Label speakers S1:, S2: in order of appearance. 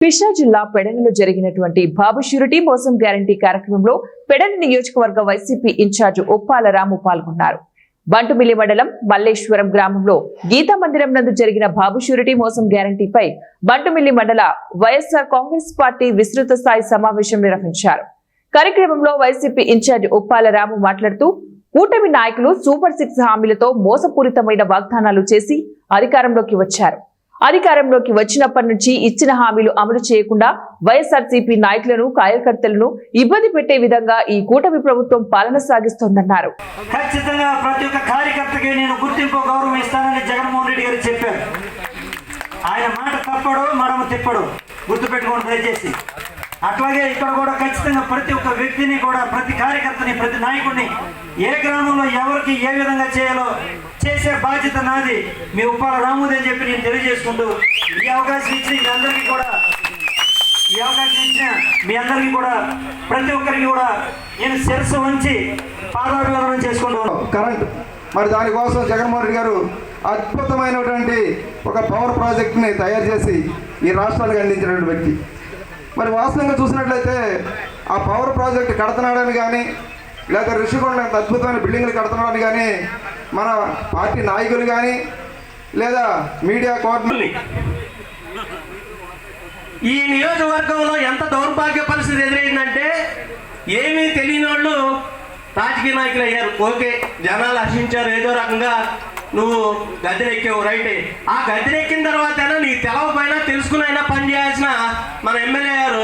S1: కృష్ణా జిల్లా పెడనలో జరిగినటువంటి బాబు ష్యూరిటీ మోసం గ్యారంటీ కార్యక్రమంలో పెడన నియోజకవర్గ వైసీపీ ఇన్ఛార్జ్ ఉప్పాల రాము పాల్గొన్నారు. బంటుమిల్లి మండలం మల్లేశ్వరం గ్రామంలో గీతా మందిరం నందు జరిగిన బాబు ష్యూరిటీ మోసం గ్యారంటీపై బంటుమిల్లి మండల వైఎస్ఆర్ కాంగ్రెస్ పార్టీ విస్తృత స్థాయి సమావేశం నిర్వహించారు. కార్యక్రమంలో వైసీపీ ఇన్ఛార్జ్ ఉప్పాల రాము మాట్లాడుతూ కూటమి నాయకులు సూపర్ 6 హామీలతో మోసపూరితమైన వాగ్దానాలు చేసి అధికారంలోకి వచ్చారు. అధికారంలోకి వచ్చినప్పటి నుంచి ఇచ్చిన హామీలు అమలు చేయకుండా వైఎస్ఆర్సీపీ నాయకులను కార్యకర్తలను ఇబ్బంది పెట్టే విధంగా ఈ కూటమి ప్రభుత్వం పాలన సాగిస్తోందన్నారు.
S2: ఖచ్చితంగా ప్రతి ఒక్క కార్యకర్తకి నేను గుర్తింపు గౌరవం ఇస్తానని జగన్మోహన్ రెడ్డి గారు చెప్పారు. ఆయన మాట తప్పడు, మడమ తిప్పడు, గుర్తుపెట్టుకోండి దయచేసి. అట్లాగే ఇక్కడ కూడా ఖచ్చితంగా ప్రతి ఒక్క వ్యక్తిని కూడా, ప్రతి కార్యకర్తని, ప్రతి నాయకుడిని ఏ గ్రామంలో ఎవరికి ఏ విధంగా చేయాలో చేసే బాధ్యత నాది, మీ ఉప్పాల రాముది అని చెప్పి నేను తెలియజేసుకుంటూ ఈ అవకాశం ఇచ్చిన మీ అందరికీ కూడా ప్రతి ఒక్కరికి కూడా నేను శిరస్సు వంచి పాదాభివందనం చేసుకుంటూ
S3: కరెంట్ మరి దానికోసం జగన్మోహన్ రెడ్డి గారు అద్భుతమైనటువంటి ఒక పవర్ ప్రాజెక్ట్ని తయారు చేసి ఈ రాష్ట్రానికి అందించినటువంటి వ్యక్తి. మరి వాస్తవంగా చూసినట్లయితే ఆ పవర్ ప్రాజెక్ట్ కడుతున్నాడని కానీ, లేదా ఋషికొండ అద్భుతమైన బిల్డింగ్లు కడుతున్నాడని కానీ మన పార్టీ నాయకులు కానీ లేదా మీడియా కోఆర్డినేటర్
S4: ఈ నియోజకవర్గంలో ఎంత దౌర్భాగ్య పరిస్థితి ఎదురైందంటే ఏమీ తెలియని వాళ్ళు రాజకీయ నాయకులు అయ్యారు. ఓకే, జనాలు హర్షించారు, ఏదో రకంగా నువ్వు గద్దెనెక్కావు, రైటే. ఆ గద్దెనెక్కిన తర్వాత నీకు తెలవపోయినా తెలుసుకునైనా పని చేయాల్సిన మన ఎమ్మెల్యే గారు